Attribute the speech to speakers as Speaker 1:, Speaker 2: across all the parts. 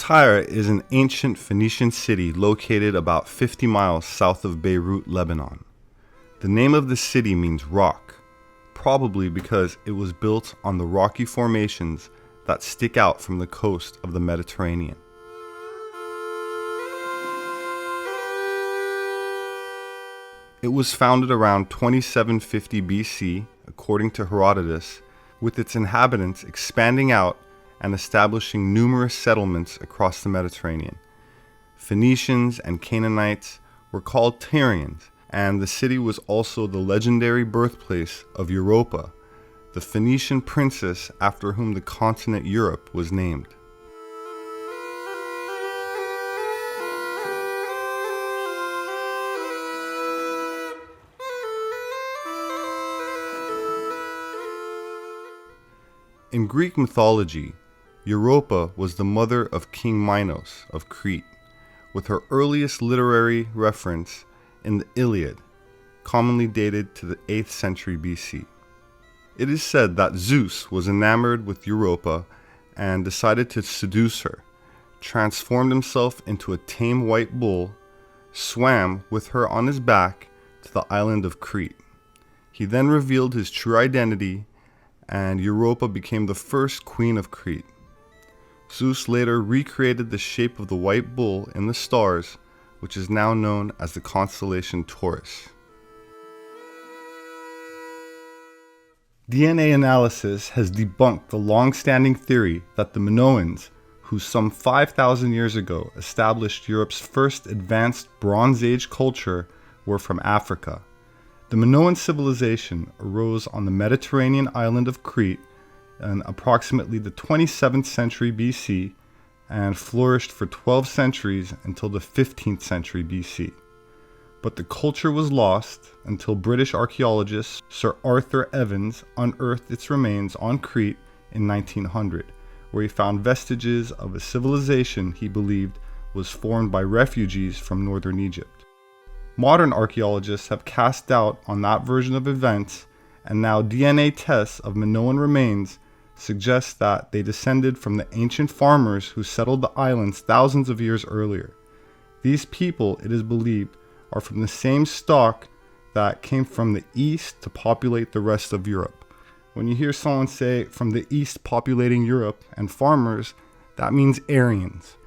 Speaker 1: Tyre is an ancient Phoenician city located about 50 miles south of Beirut, Lebanon. The name of the city means rock, probably because it was built on the rocky formations that stick out from the coast of the Mediterranean. It was founded around 2750 BC, according to Herodotus, with its inhabitants expanding out and establishing numerous settlements across the Mediterranean. Phoenicians and Canaanites were called Tyrians, and the city was also the legendary birthplace of Europa, the Phoenician princess after whom the continent Europe was named. In Greek mythology, Europa was the mother of King Minos of Crete, with her earliest literary reference in the Iliad, commonly dated to the 8th century BC. It is said that Zeus was enamored with Europa and decided to seduce her, transformed himself into a tame white bull, swam with her on his back to the island of Crete. He then revealed his true identity, and Europa became the first queen of Crete. Zeus later recreated the shape of the white bull in the stars, which is now known as the constellation Taurus. DNA analysis has debunked the long-standing theory that the Minoans, who some 5,000 years ago established Europe's first advanced Bronze Age culture, were from Africa. The Minoan civilization arose on the Mediterranean island of Crete in approximately the 27th century BC and flourished for 12 centuries until the 15th century BC. But the culture was lost until British archaeologist Sir Arthur Evans unearthed its remains on Crete in 1900, where he found vestiges of a civilization he believed was formed by refugees from northern Egypt. Modern archaeologists have cast doubt on that version of events, and now DNA tests of Minoan remains suggest that they descended from the ancient farmers who settled the islands thousands of years earlier. These people, it is believed, are from the same stock that came from the east to populate the rest of Europe. When you hear someone say from the east populating Europe and farmers, that means Aryans.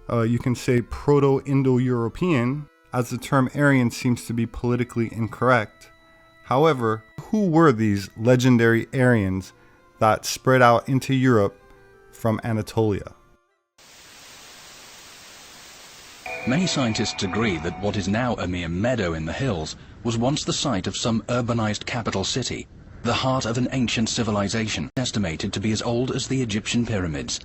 Speaker 1: You can say Proto-Indo-European, as the term Aryan seems to be politically incorrect. However, who were these legendary Aryans that spread out into Europe from Anatolia?
Speaker 2: Many scientists agree that what is now a mere meadow in the hills was once the site of some urbanized capital city, the heart of an ancient civilization estimated to be as old as the Egyptian pyramids.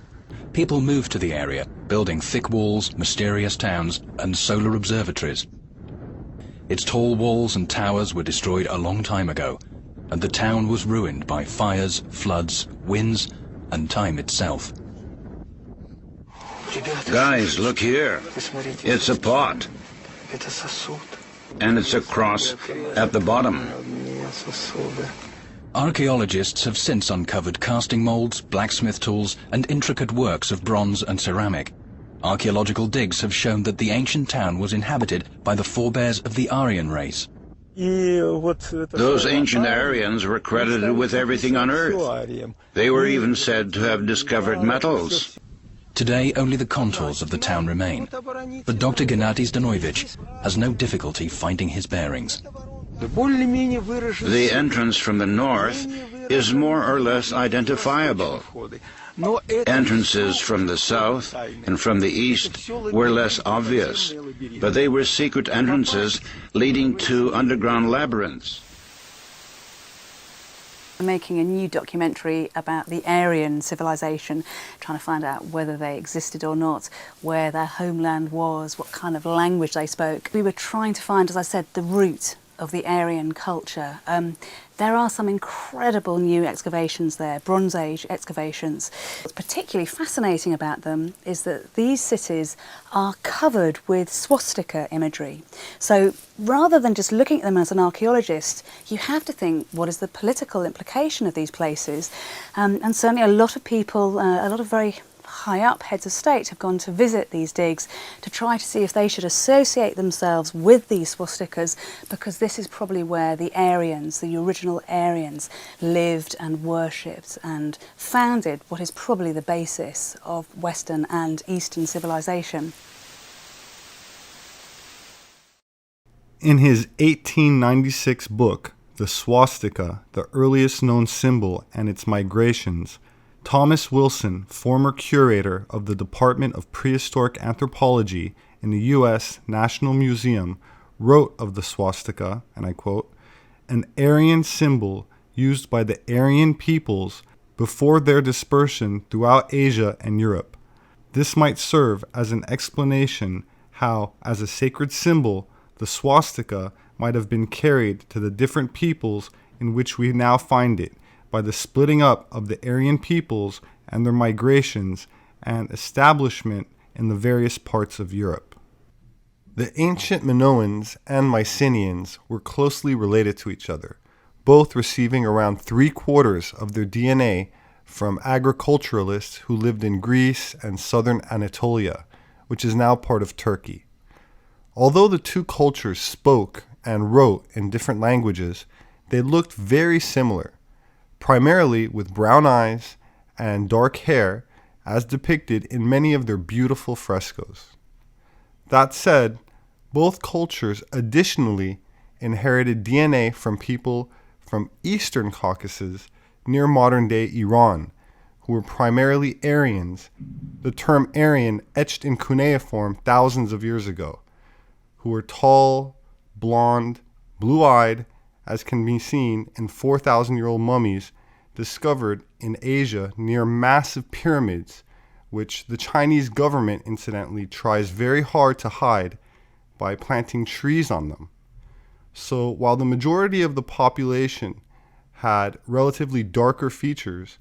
Speaker 2: People moved to the area, building thick walls, mysterious towns, and solar observatories. Its tall walls and towers were destroyed a long time ago, and the town was ruined by fires, floods, winds, and time itself.
Speaker 3: Guys, look here. It's a pot. And it's a cross at the bottom.
Speaker 2: Archaeologists have since uncovered casting molds, blacksmith tools, and intricate works of bronze and ceramic. Archaeological digs have shown that the ancient town was inhabited by the forebears of the Aryan race.
Speaker 3: Those ancient Aryans were credited with everything on Earth. They were even said to have discovered metals.
Speaker 2: Today, only the contours of the town remain, but Dr. Gennady Zdanoevich has no difficulty finding his bearings.
Speaker 3: The entrance from the north is more or less identifiable. Entrances from the south and from the east were less obvious, but they were secret entrances leading to underground labyrinths.
Speaker 4: I'm making a new documentary about the Aryan civilization, trying to find out whether they existed or not, where their homeland was, what kind of language they spoke. We were trying to find, as I said, the root of the Aryan culture. There are some incredible new excavations there, Bronze Age excavations. What's particularly fascinating about them is that these cities are covered with swastika imagery. So rather than just looking at them as an archaeologist, you have to think, what is the political implication of these places? And certainly a lot of people, a lot of very high up heads of state have gone to visit these digs to try to see if they should associate themselves with these swastikas, because this is probably where the Aryans, the original Aryans, lived and worshipped and founded what is probably the basis of Western and Eastern civilization.
Speaker 1: In his 1896 book, The Swastika, the earliest known symbol and its migrations, Thomas Wilson, former curator of the Department of Prehistoric Anthropology in the U.S. National Museum, wrote of the swastika, and I quote, "an Aryan symbol used by the Aryan peoples before their dispersion throughout Asia and Europe. This might serve as an explanation how, as a sacred symbol, the swastika might have been carried to the different peoples in which we now find it, by the splitting up of the Aryan peoples and their migrations and establishment in the various parts of Europe." The ancient Minoans and Mycenaeans were closely related to each other, both receiving around 3/4 of their DNA from agriculturalists who lived in Greece and southern Anatolia, which is now part of Turkey. Although the two cultures spoke and wrote in different languages, they looked very similar, primarily with brown eyes and dark hair, as depicted in many of their beautiful frescoes. That said, both cultures additionally inherited DNA from people from Eastern Caucasus near modern-day Iran, who were primarily Aryans, the term Aryan etched in cuneiform thousands of years ago, who were tall, blonde, blue-eyed, as can be seen in 4,000-year-old mummies discovered in Asia near massive pyramids, which the Chinese government incidentally tries very hard to hide by planting trees on them. So while the majority of the population had relatively darker features,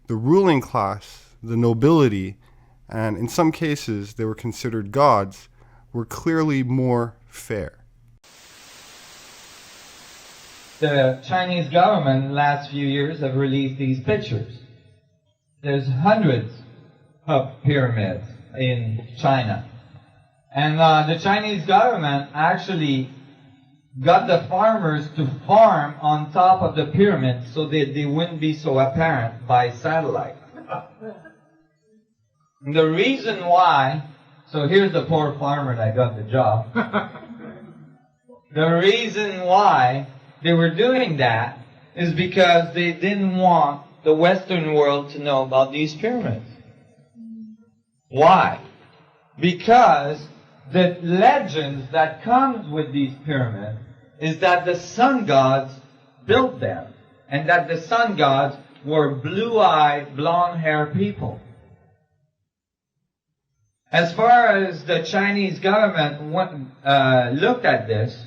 Speaker 1: the ruling class, the nobility, and in some cases they were considered gods, were clearly more fair.
Speaker 5: The Chinese government last few years have released these pictures. There's hundreds of pyramids in China. And the Chinese government actually got the farmers to farm on top of the pyramids so that they wouldn't be so apparent by satellite. And the reason why, so here's the poor farmer that got the job. The reason why they were doing that is because they didn't want the Western world to know about these pyramids. Why? Because the legends that comes with these pyramids is that the sun gods built them, and that the sun gods were blue-eyed, blonde-haired people. As far as the Chinese government looked at this,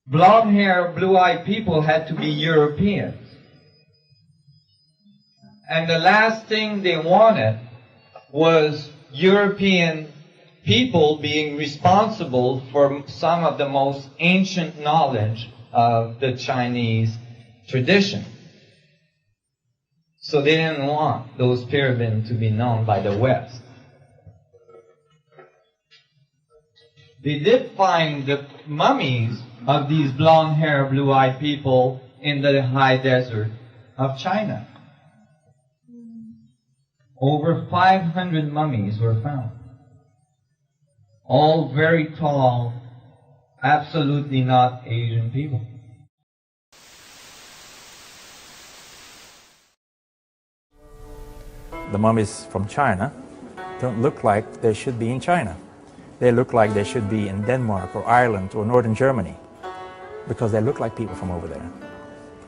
Speaker 5: blonde-haired, blue-eyed people had to be Europeans. And the last thing they wanted was European people being responsible for some of the most ancient knowledge of the Chinese tradition. So they didn't want those pyramids to be known by the West. They did find the mummies of these blonde-haired, blue-eyed people in the high desert of China. Over 500 mummies were found. All very tall, absolutely not Asian people.
Speaker 6: The mummies from China don't look like they should be in China. They look like they should be in Denmark or Ireland or northern Germany, because they look like people from over there.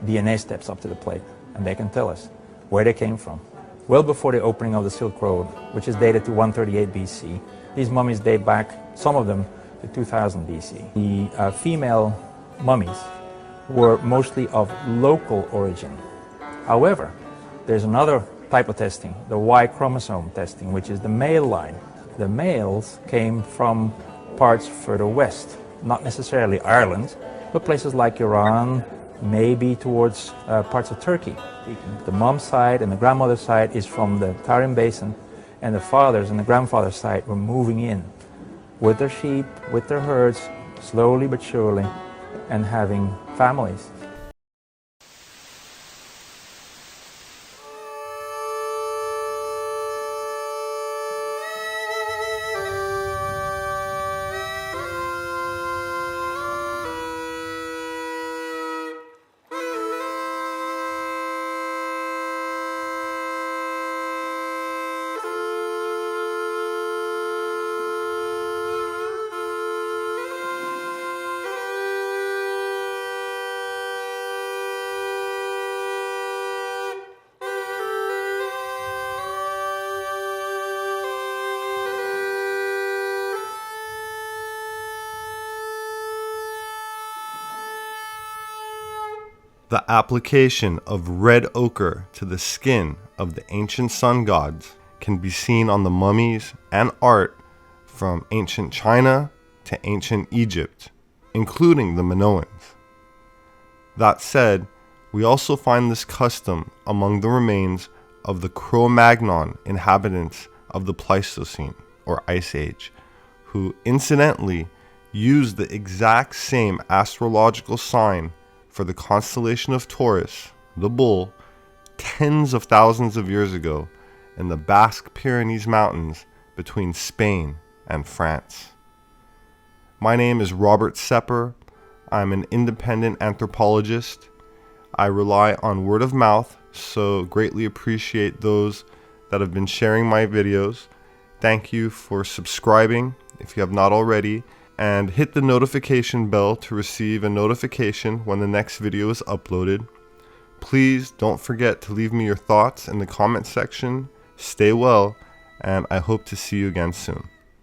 Speaker 6: DNA steps up to the plate, and they can tell us where they came from. Well before the opening of the Silk Road, which is dated to 138 BC, these mummies date back, some of them, to 2000 BC. The female mummies were mostly of local origin. However, there's another type of testing, the Y chromosome testing, which is the male line. The males came from parts further west, not necessarily Ireland, but places like Iran, maybe towards parts of Turkey. The mom's side and the grandmother's side is from the Tarim basin, And the fathers and the grandfathers' side were moving in with their sheep, with their herds, slowly but surely, and having families.
Speaker 1: The application of red ochre to the skin of the ancient sun gods can be seen on the mummies and art from ancient China to ancient Egypt, including the Minoans. That said, we also find this custom among the remains of the Cro-Magnon inhabitants of the Pleistocene, or Ice Age, who incidentally used the exact same astrological sign for the constellation of Taurus, the bull, tens of thousands of years ago in the Basque Pyrenees Mountains between Spain and France. My name is Robert Sepehr. I'm an independent anthropologist. I rely on word of mouth, so greatly appreciate those that have been sharing my videos. Thank you for subscribing if you have not already, and hit the notification bell to receive a notification when the next video is uploaded. Please don't forget to leave me your thoughts in the comment section. Stay well, and I hope to see you again soon.